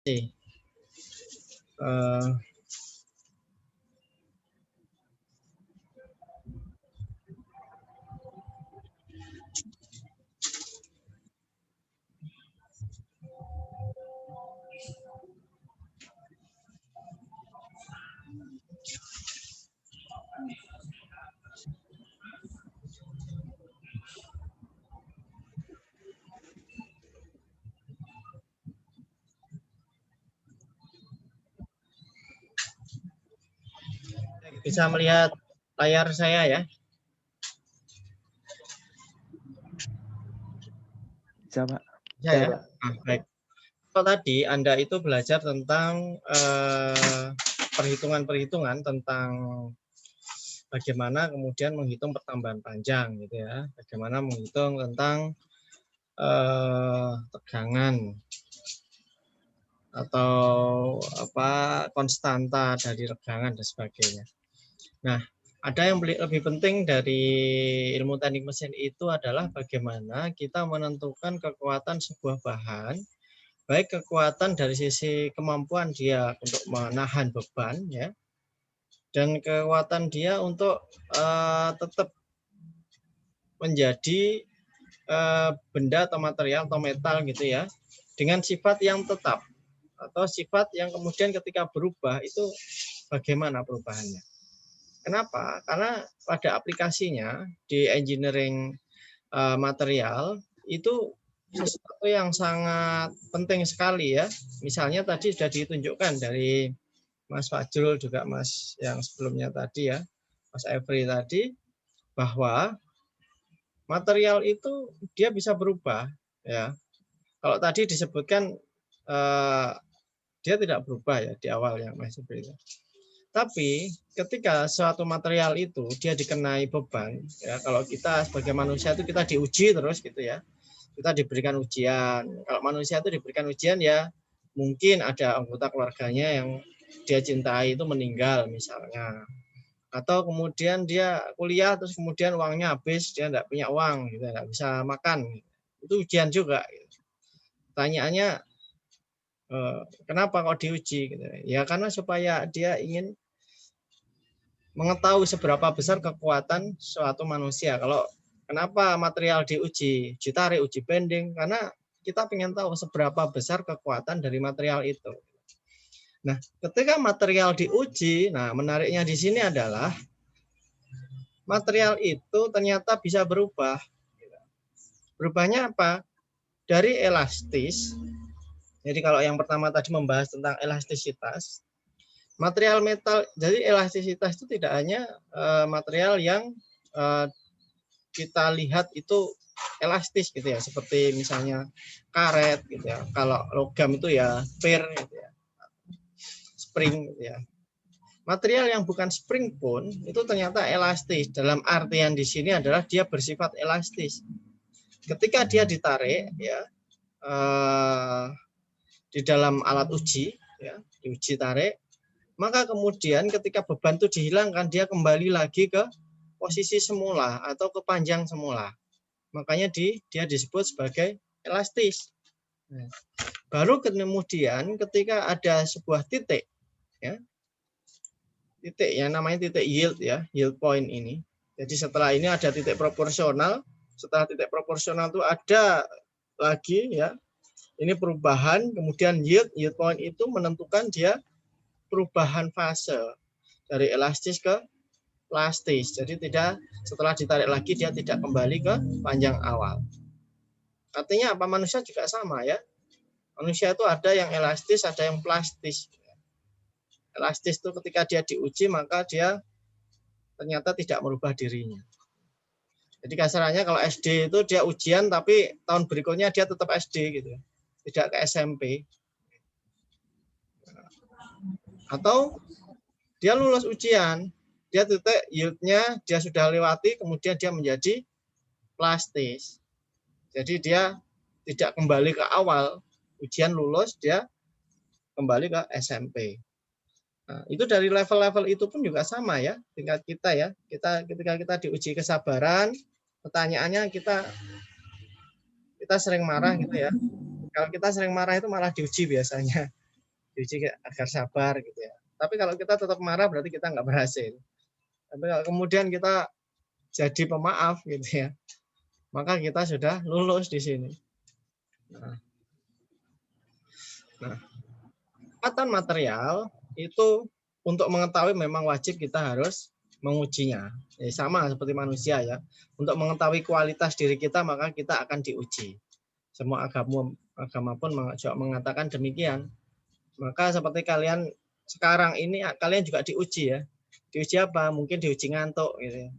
Uh, bisa melihat layar saya ya? Bisa, Pak. Bisa ya? Baik. Kalau tadi Anda itu belajar tentang perhitungan-perhitungan tentang bagaimana kemudian menghitung pertambahan panjang gitu ya. Bagaimana menghitung tentang tegangan atau konstanta dari tegangan dan sebagainya. Nah, ada yang lebih penting dari ilmu teknik mesin itu adalah bagaimana kita menentukan kekuatan sebuah bahan, baik kekuatan dari sisi kemampuan dia untuk menahan beban ya, dan kekuatan dia untuk tetap menjadi benda atau material atau metal gitu ya, dengan sifat yang tetap atau sifat yang kemudian ketika berubah itu bagaimana perubahannya. Kenapa? Karena pada aplikasinya di engineering material itu sesuatu yang sangat penting sekali ya. Misalnya tadi sudah ditunjukkan dari Mas Fajrul juga Mas yang sebelumnya tadi ya, Mas Every tadi, bahwa material itu dia bisa berubah ya. Kalau tadi disebutkan dia tidak berubah ya di awal yang Mas Every itu. Tapi ketika suatu material itu dia dikenai beban, ya kalau kita sebagai manusia itu kita diuji terus gitu ya, kita diberikan ujian. Kalau manusia itu diberikan ujian ya mungkin ada anggota keluarganya yang dia cintai itu meninggal misalnya, atau kemudian dia kuliah terus kemudian uangnya habis, dia tidak punya uang, gitu, tidak bisa makan, itu ujian juga. Tanyaannya kenapa kok diuji? Gitu. Ya karena supaya dia ingin mengetahui seberapa besar kekuatan suatu manusia. Kalau kenapa material diuji, ditarik, uji bending, karena kita ingin tahu seberapa besar kekuatan dari material itu. Nah, ketika material diuji, nah menariknya di sini adalah material itu ternyata bisa berubah. Berubahnya apa? Dari elastis. Jadi kalau yang pertama tadi membahas tentang elastisitas, material metal, jadi elastisitas itu tidak hanya material yang kita lihat itu elastis gitu ya, seperti misalnya karet gitu ya. Kalau logam itu ya pir gitu ya, spring gitu ya. Material yang bukan spring pun itu ternyata elastis. Dalam artian di sini adalah dia bersifat elastis. Ketika dia ditarik ya di dalam alat uji ya, diuji tarik, maka kemudian ketika beban itu dihilangkan, dia kembali lagi ke posisi semula atau ke panjang semula. Makanya dia disebut sebagai elastis. Baru kemudian ketika ada sebuah titik, ya, titik yang namanya titik yield ya, yield point ini. Jadi setelah ini ada titik proporsional. Setelah titik proporsional itu ada lagi ya, ini perubahan, kemudian yield point itu menentukan dia perubahan fase dari elastis ke plastis. Jadi tidak setelah ditarik lagi dia tidak kembali ke panjang awal. Artinya apa? Manusia juga sama ya. Manusia itu ada yang elastis, ada yang plastis. Elastis itu ketika dia diuji maka dia ternyata tidak merubah dirinya. Jadi kasarannya kalau SD itu dia ujian tapi tahun berikutnya dia tetap SD gitu. Tidak ke SMP. Atau dia lulus ujian, dia titik yieldnya dia sudah lewati, kemudian dia menjadi plastis. Jadi dia tidak kembali ke awal, ujian lulus dia kembali ke SMP. Nah, itu dari level-level itu pun juga sama ya, tingkat kita ya. Kita ketika kita diuji kesabaran, pertanyaannya kita sering marah gitu ya. Kalau kita sering marah itu malah diuji biasanya. diuji agar sabar gitu ya. Tapi kalau kita tetap marah berarti kita nggak berhasil. Tapi kalau kemudian kita jadi pemaaf gitu ya, maka kita sudah lulus di sini. Nah, kekuatan material itu untuk mengetahui memang wajib kita harus mengujinya. Sama seperti manusia ya. Untuk mengetahui kualitas diri kita maka kita akan diuji. Semua agama pun mengatakan demikian. Maka seperti kalian sekarang ini kalian juga diuji ya. Diuji apa? Mungkin diuji ngantuk gitu ya.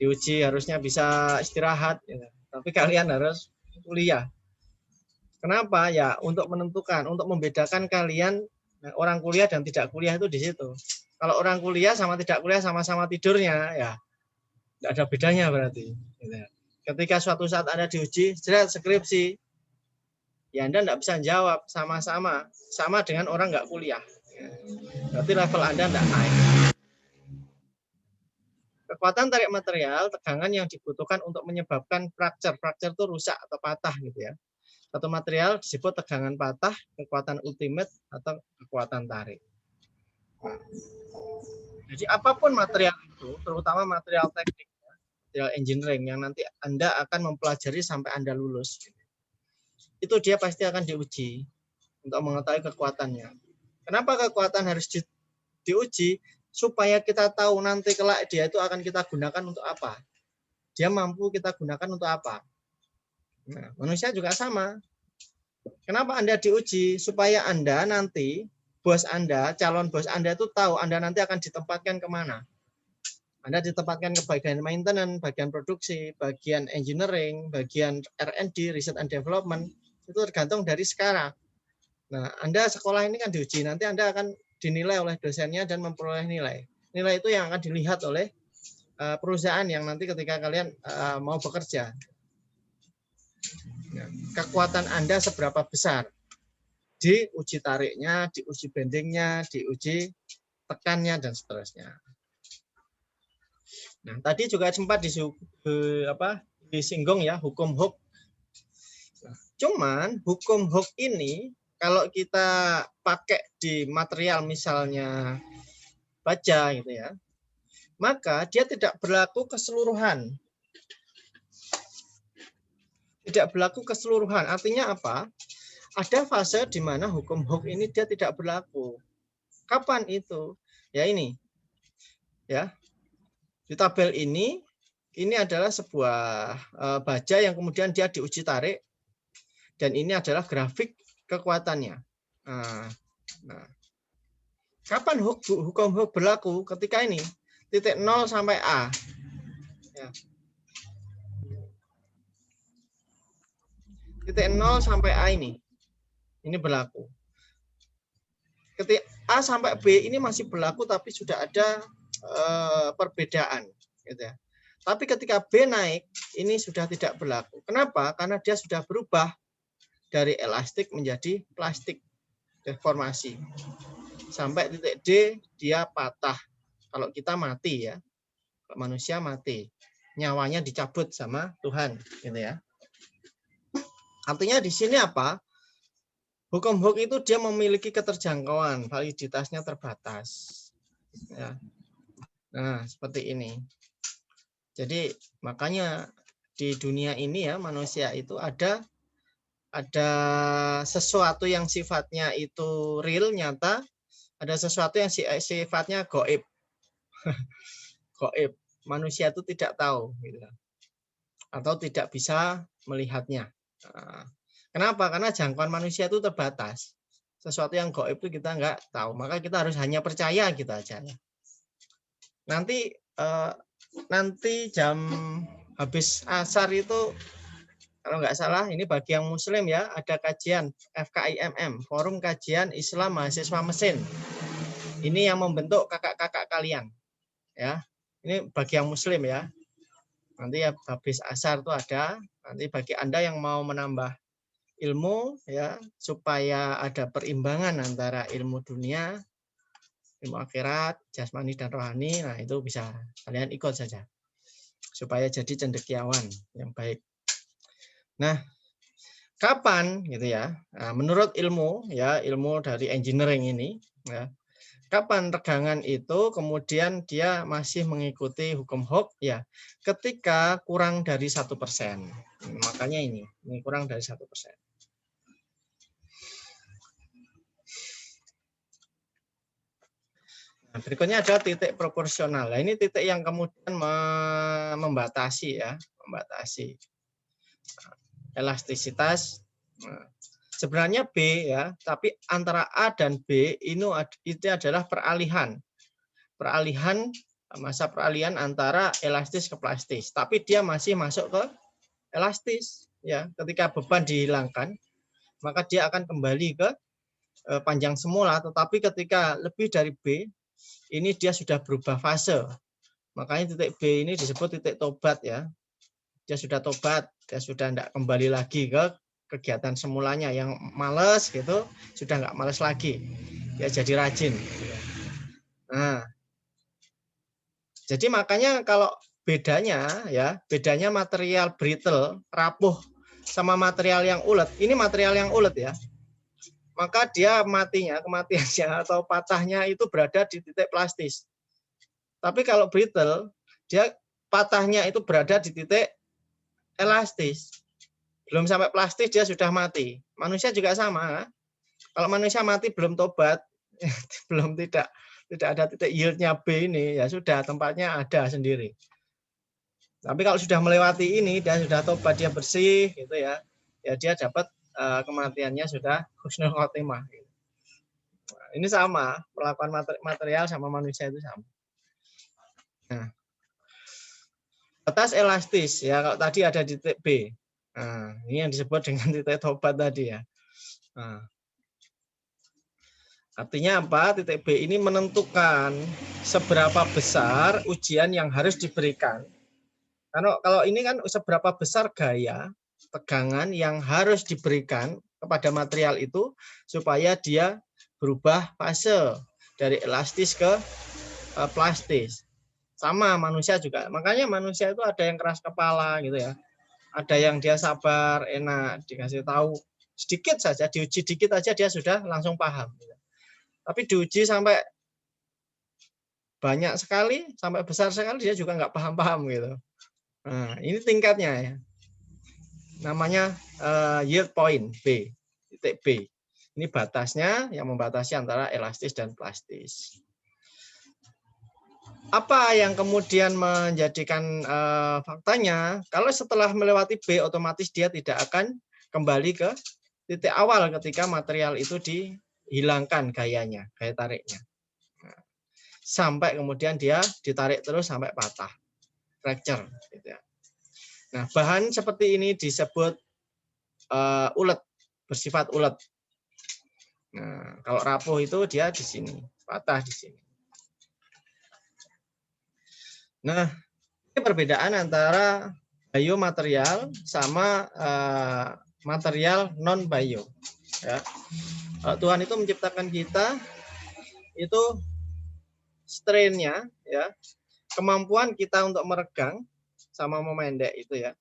Diuji harusnya bisa istirahat gitu. Tapi kalian harus kuliah. Kenapa? Ya untuk menentukan, untuk membedakan kalian orang kuliah dan tidak kuliah itu di situ. Kalau orang kuliah sama tidak kuliah sama-sama tidurnya, ya tidak ada bedanya berarti. Ketika suatu saat Anda diuji, skripsi, ya Anda tidak bisa jawab sama dengan orang nggak kuliah. Berarti level Anda tidak naik. Kekuatan tarik material, tegangan yang dibutuhkan untuk menyebabkan fracture. Fracture itu rusak atau patah gitu ya. Satu material disebut tegangan patah, kekuatan ultimate, atau kekuatan tarik. Jadi apapun material itu, terutama material teknik, material engineering, yang nanti Anda akan mempelajari sampai Anda lulus, itu dia pasti akan diuji untuk mengetahui kekuatannya. Kenapa kekuatan harus diuji? Supaya kita tahu nanti kelak dia itu akan kita gunakan untuk apa. Dia mampu kita gunakan untuk apa. Nah, manusia juga sama. Kenapa Anda diuji? Supaya Anda nanti, bos Anda, calon bos Anda itu tahu Anda nanti akan ditempatkan kemana. Anda ditempatkan ke bagian maintenance, bagian produksi, bagian engineering, bagian R&D, research and development. Itu tergantung dari sekarang. Nah, Anda sekolah ini kan diuji. Nanti Anda akan dinilai oleh dosennya dan memperoleh nilai. Nilai itu yang akan dilihat oleh perusahaan yang nanti ketika kalian mau bekerja. Nah, kekuatan Anda seberapa besar? Diuji tariknya, diuji bendingnya, diuji tekannya, dan seterusnya. Nah, tadi juga sempat disinggung ya, hukum Hooke. Nah, cuman hukum Hooke ini, kalau kita pakai di material misalnya baja gitu ya, maka dia tidak berlaku keseluruhan. Tidak berlaku keseluruhan. Artinya apa? Ada fase di mana hukum Hooke ini dia tidak berlaku. Kapan itu? Ya ini. Ya. Di tabel ini adalah sebuah baja yang kemudian dia diuji tarik dan ini adalah grafik kekuatannya. Nah. Kapan hukum Hooke berlaku? Ketika ini titik 0 sampai A. Ya. Titik 0 sampai A ini berlaku. Ketika A sampai B ini masih berlaku tapi sudah ada perbedaan gitu ya. Tapi ketika B naik ini sudah tidak berlaku. Kenapa? Karena dia sudah berubah dari elastik menjadi plastik, deformasi. Sampai titik D dia patah. Kalau kita mati ya. Kalau manusia mati. Nyawanya dicabut sama Tuhan gitu ya. Artinya di sini apa? Hukum Hooke itu dia memiliki keterjangkauan, validitasnya terbatas. Ya. Nah, seperti ini. Jadi makanya di dunia ini ya manusia itu ada sesuatu yang sifatnya itu real, nyata, ada sesuatu yang sifatnya gaib. Gaib. Manusia itu tidak tahu gitu. Atau tidak bisa melihatnya. Nah, kenapa? Karena jangkauan manusia itu terbatas. Sesuatu yang gaib itu kita nggak tahu. Maka kita harus hanya percaya gitu aja. Nanti jam habis asar itu kalau nggak salah ini bagi yang muslim ya ada kajian FKIMM, Forum Kajian Islam Mahasiswa Mesin. Ini yang membentuk kakak-kakak kalian ya. Ini bagi yang muslim ya. Nanti ya habis asar itu ada. Nanti bagi Anda yang mau menambah ilmu ya supaya ada perimbangan antara ilmu dunia, ilmu akhirat, jasmani dan rohani. Nah, itu bisa kalian ikut saja. Supaya jadi cendekiawan yang baik. Nah, kapan gitu ya? Nah, menurut ilmu ya, ilmu dari engineering ini ya, kapan tegangan itu kemudian dia masih mengikuti hukum Hooke ya, ketika kurang dari 1%. Makanya ini kurang dari 1%. Nah, berikutnya ada titik proporsional. Nah, ini titik yang kemudian membatasi ya, membatasi elastisitas. Nah, sebenarnya B ya, tapi antara A dan B itu adalah peralihan masa peralihan antara elastis ke plastis. Tapi dia masih masuk ke elastis ya. Ketika beban dihilangkan, maka dia akan kembali ke panjang semula. Tetapi ketika lebih dari B, ini dia sudah berubah fase. Makanya titik B ini disebut titik tobat ya. Dia sudah tobat, dia sudah tidak kembali lagi ke kegiatan semulanya. Yang males gitu, sudah nggak males lagi. Dia jadi rajin. Nah, jadi makanya kalau bedanya ya, bedanya material brittle, rapuh sama material yang ulet. Ini material yang ulet ya. Maka dia kematiannya atau patahnya itu berada di titik plastis. Tapi kalau brittle, dia patahnya itu berada di titik elastis. Belum sampai plastis dia sudah mati. Manusia juga sama. Kalau manusia mati belum tobat, belum tidak ada titik yieldnya B ini, ya sudah tempatnya ada sendiri. Tapi kalau sudah melewati ini, dia sudah tobat, dia bersih, gitu ya, ya dia dapat kematiannya sudah husnul khotimah. Nah, ini sama, perlakuan material sama manusia itu sama. Nah, batas elastis ya, kalau tadi ada di titik B. Nah, ini yang disebut dengan titik tobat tadi ya. Nah, artinya apa? Titik B ini menentukan seberapa besar ujian yang harus diberikan. Karena kalau ini kan seberapa besar gaya tegangan yang harus diberikan kepada material itu supaya dia berubah fase dari elastis ke plastis. Sama manusia juga. Makanya manusia itu ada yang keras kepala gitu ya. Ada yang dia sabar, enak, dikasih tahu sedikit saja, diuji dikit aja dia sudah langsung paham. Tapi diuji sampai banyak sekali, sampai besar sekali dia juga nggak paham-paham gitu. Nah, ini tingkatnya ya. Namanya yield point B, titik B. Ini batasnya yang membatasi antara elastis dan plastis. Apa yang kemudian menjadikan faktanya, kalau setelah melewati B, otomatis dia tidak akan kembali ke titik awal ketika material itu dihilangkan gayanya, gaya tariknya. Nah, sampai kemudian dia ditarik terus sampai patah, fracture. Gitu ya. Nah, bahan seperti ini disebut ulet, bersifat ulet. Nah, kalau rapuh itu dia di sini, patah di sini. Nah, ini perbedaan antara biomaterial sama material non bio. Ya. Tuhan itu menciptakan kita itu strain-nya, ya, kemampuan kita untuk meregang sama memendek itu ya,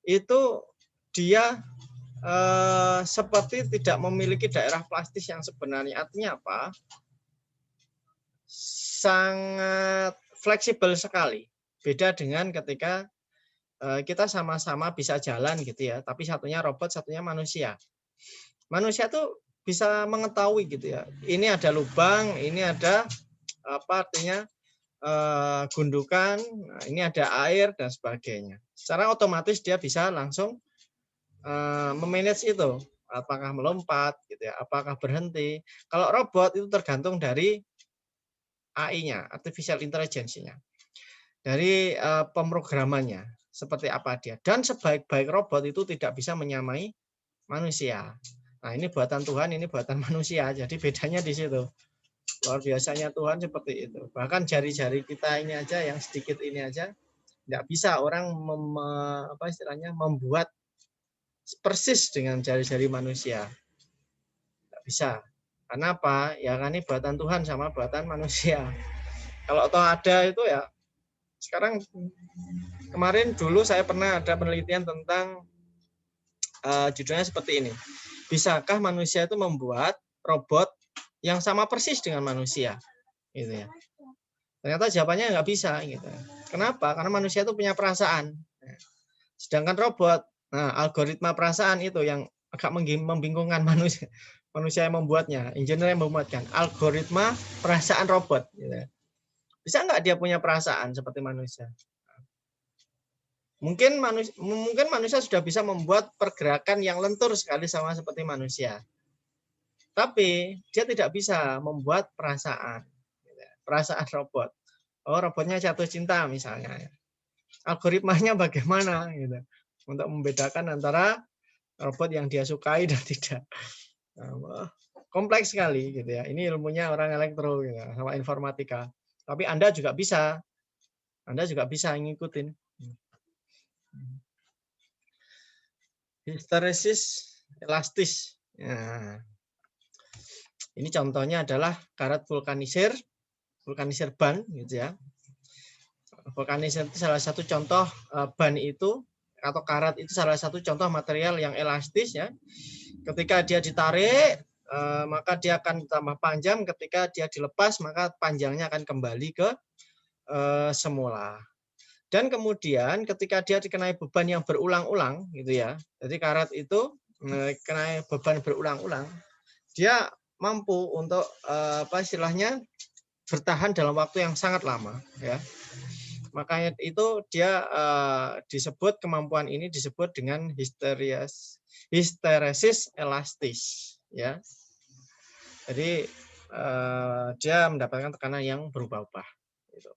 itu dia seperti tidak memiliki daerah plastis yang sebenarnya. Artinya apa? Sangat fleksibel sekali. Beda dengan ketika kita sama-sama bisa jalan gitu ya, tapi satunya robot, satunya manusia. Manusia tuh bisa mengetahui gitu ya. Ini ada lubang, ini ada apa artinya gundukan, nah, ini ada air dan sebagainya. Secara otomatis dia bisa langsung memanage itu, apakah melompat gitu ya, apakah berhenti. Kalau robot itu tergantung dari AI-nya, artificial intelligence-nya, dari pemrogramannya seperti apa dia. Dan sebaik-baik robot itu tidak bisa menyamai manusia. Nah, ini buatan Tuhan, ini buatan manusia. Jadi bedanya di situ. Luar biasanya Tuhan seperti itu. Bahkan jari-jari kita ini aja, yang sedikit ini aja, tidak bisa orang apa istilahnya membuat persis dengan jari-jari manusia. Tidak bisa. Karena apa? Ya kan ini buatan Tuhan sama buatan manusia. Kalau toh ada itu ya, sekarang kemarin dulu saya pernah ada penelitian tentang judulnya seperti ini. Bisakah manusia itu membuat robot yang sama persis dengan manusia? Gitu ya. Ternyata jawabannya nggak bisa. Gitu. Kenapa? Karena manusia itu punya perasaan. Sedangkan robot, nah, algoritma perasaan itu yang agak membingungkan manusia. Manusia yang membuatnya, engineer yang membuatkan algoritma perasaan robot. Gitu. Bisa nggak dia punya perasaan seperti manusia? Mungkin manusia sudah bisa membuat pergerakan yang lentur sekali sama seperti manusia. Tapi dia tidak bisa membuat perasaan. Perasaan robot. Oh, robotnya jatuh cinta misalnya. Algoritmanya bagaimana gitu. Untuk membedakan antara robot yang dia sukai dan tidak. Kompleks sekali gitu ya. Ini ilmunya orang elektro gitu, sama informatika. Tapi Anda juga bisa. Anda juga bisa ngikutin. Histeresis elastis. Nah, ini contohnya adalah karet vulkanisir ban gitu ya. Vulkanisir itu salah satu contoh ban itu atau karet itu salah satu contoh material yang elastis ya. Ketika dia ditarik maka dia akan tambah panjang, ketika dia dilepas maka panjangnya akan kembali ke semula. Dan kemudian ketika dia dikenai beban yang berulang-ulang gitu ya. Jadi karet itu kenai beban berulang-ulang, dia mampu untuk apa istilahnya bertahan dalam waktu yang sangat lama ya. Makanya itu dia disebut kemampuan ini disebut dengan histeresis elastis ya. Jadi dia mendapatkan tekanan yang berubah-ubah. Gitu.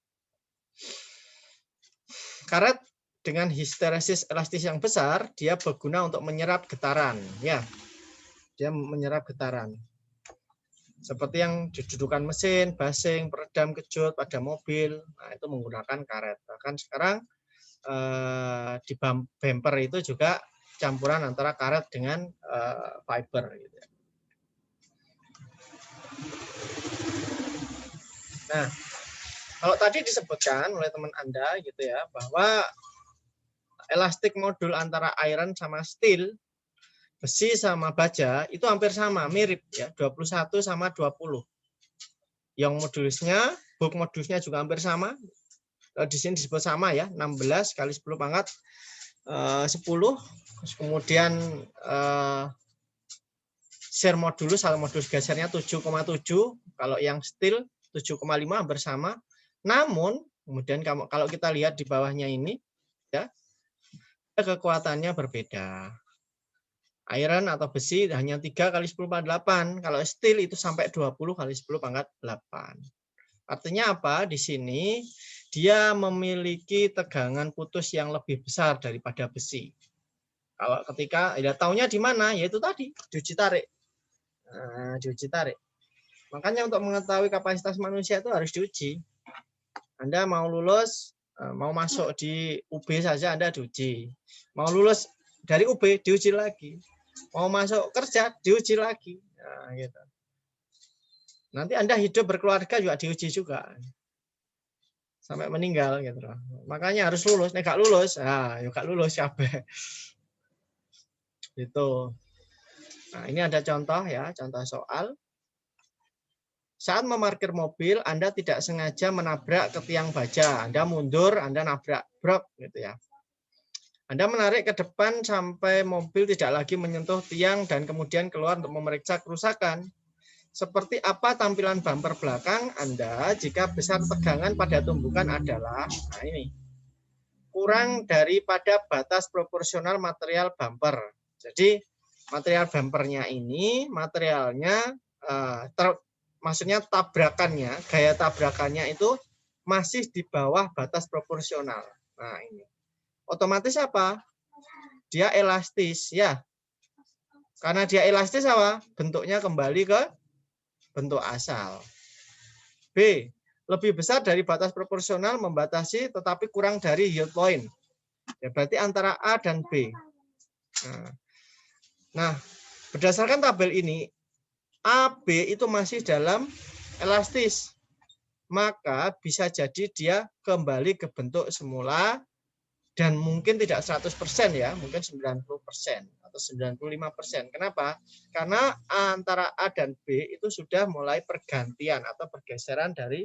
Karet dengan histeresis elastis yang besar, dia berguna untuk menyerap getaran, ya. Dia menyerap getaran. Seperti yang didudukan mesin, basing, peredam kejut pada mobil, nah itu menggunakan karet. Bahkan sekarang di bumper itu juga campuran antara karet dengan fiber. Gitu. Nah, kalau tadi disebutkan oleh teman Anda gitu ya, bahwa elastik modul antara iron sama steel, besi sama baja itu hampir sama, mirip ya, 21 sama 20. Yang modulusnya, bulk modulusnya juga hampir sama. Di sini disebut sama ya, 16 kali 10 pangkat 10. Terus kemudian share modulus atau modulus gesernya 7,7. Kalau yang steel 7,5 hampir sama. Namun kemudian kalau kita lihat di bawahnya ini ya, kekuatannya berbeda. Iron atau besi hanya 3 kali 10 pangkat 8. Kalau steel itu sampai 20 kali 10 pangkat 8. Artinya apa? Di sini dia memiliki tegangan putus yang lebih besar daripada besi. Kalau ketika ya taunya di mana? Yaitu tadi diuji tarik. Nah, diuji tarik. Makanya untuk mengetahui kapasitas manusia itu harus diuji. Anda mau lulus, mau masuk di UB saja Anda diuji. Mau lulus dari UB diuji lagi. Mau masuk kerja diuji lagi. Nah, gitu. Nanti Anda hidup berkeluarga juga diuji juga. Sampai meninggal gitu. Makanya harus lulus. Nek gak lulus, ya gak lulus kabeh. Gitu. Nah, ini ada contoh ya, contoh soal. Saat memarkir mobil, Anda tidak sengaja menabrak ke tiang baja. Anda mundur, Anda nabrak brok gitu ya. Anda menarik ke depan sampai mobil tidak lagi menyentuh tiang dan kemudian keluar untuk memeriksa kerusakan. Seperti apa tampilan bumper belakang Anda jika besar tegangan pada tumbukan adalah, nah ini, kurang daripada batas proporsional material bumper. Jadi material bumpernya ini, materialnya, maksudnya tabrakannya, gaya tabrakannya itu masih di bawah batas proporsional. Nah ini. Otomatis apa? Dia elastis ya. Karena dia elastis apa? Bentuknya kembali ke bentuk asal. B. Lebih besar dari batas proporsional membatasi tetapi kurang dari yield point. Ya, berarti antara A dan B. Nah, berdasarkan tabel ini, A, B itu masih dalam elastis. Maka bisa jadi dia kembali ke bentuk semula Dan mungkin tidak 100% ya, mungkin 90% atau 95%. Kenapa? Karena antara A dan B itu sudah mulai pergantian atau pergeseran dari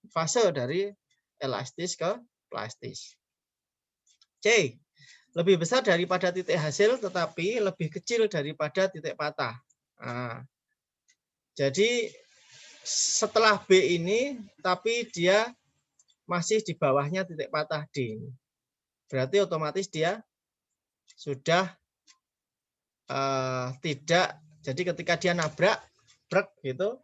fase dari elastis ke plastis. C. Lebih besar daripada titik hasil tetapi lebih kecil daripada titik patah. Nah, jadi setelah B ini tapi dia masih di bawahnya titik patah D. Berarti otomatis dia sudah tidak, jadi ketika dia nabrak brek gitu,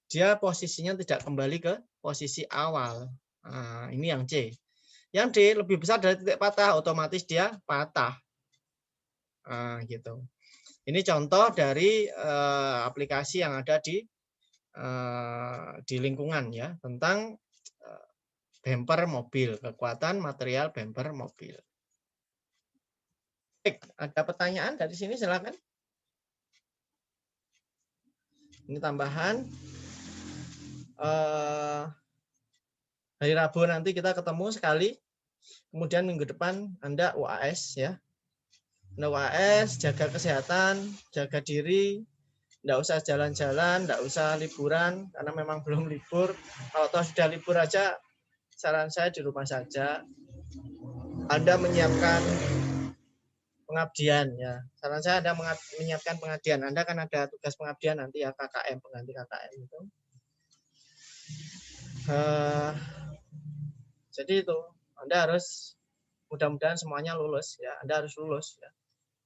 dia posisinya tidak kembali ke posisi awal. Nah, ini yang C. Yang D lebih besar dari titik patah, otomatis dia patah. Nah, gitu. Ini contoh dari aplikasi yang ada di lingkungan ya, tentang bumper mobil, kekuatan material bumper mobil. Baik, ada pertanyaan dari sini, silakan. Ini tambahan. Hari Rabu nanti kita ketemu sekali. Kemudian minggu depan Anda UAS ya. Anda UAS, jaga kesehatan, jaga diri, enggak usah jalan-jalan, enggak usah liburan karena memang belum libur. Kalau toh sudah libur aja, saran saya di rumah saja. Anda menyiapkan pengabdian ya. Saran saya Anda menyiapkan pengabdian. Anda kan ada tugas pengabdian nanti ya, KKM, pengganti KKM itu. Jadi itu Anda harus, mudah-mudahan semuanya lulus ya. Anda harus lulus ya.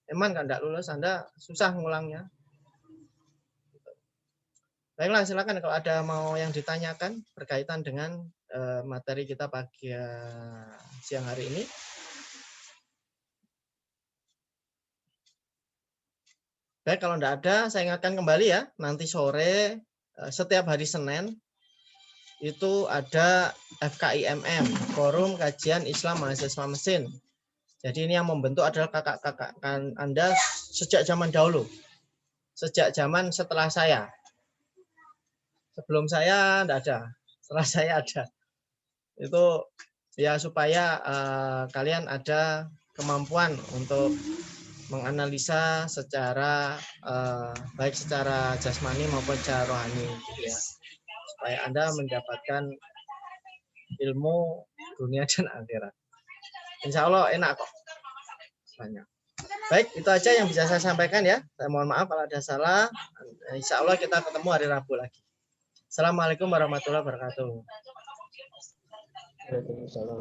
Emang kan enggak lulus Anda susah ngulangnya. Baiklah, silakan kalau ada mau yang ditanyakan berkaitan dengan materi kita pagi siang hari ini. Baik, kalau enggak ada, saya ingatkan kembali ya, nanti sore setiap hari Senin itu ada FKIMM, Forum Kajian Islam Mahasiswa Mesin. Jadi ini yang membentuk adalah kakak-kakak Anda sejak zaman dahulu, sejak zaman setelah saya. Sebelum saya enggak ada, setelah saya ada. Itu ya supaya kalian ada kemampuan untuk menganalisa secara baik secara jasmani maupun secara rohani gitu ya. Supaya Anda mendapatkan ilmu dunia dan akhirat. Insya Allah enak kok. Banyak. Baik, itu aja yang bisa saya sampaikan ya. Saya mohon maaf kalau ada salah. Insya Allah kita ketemu hari Rabu lagi. Assalamualaikum warahmatullahi wabarakatuh. Waalaikumsalam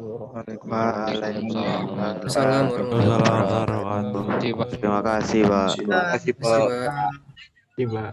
warahmatullahi wabarakatuh. Terima kasih, Pak. Terima kasih, Pak. Terima kasih, Pak.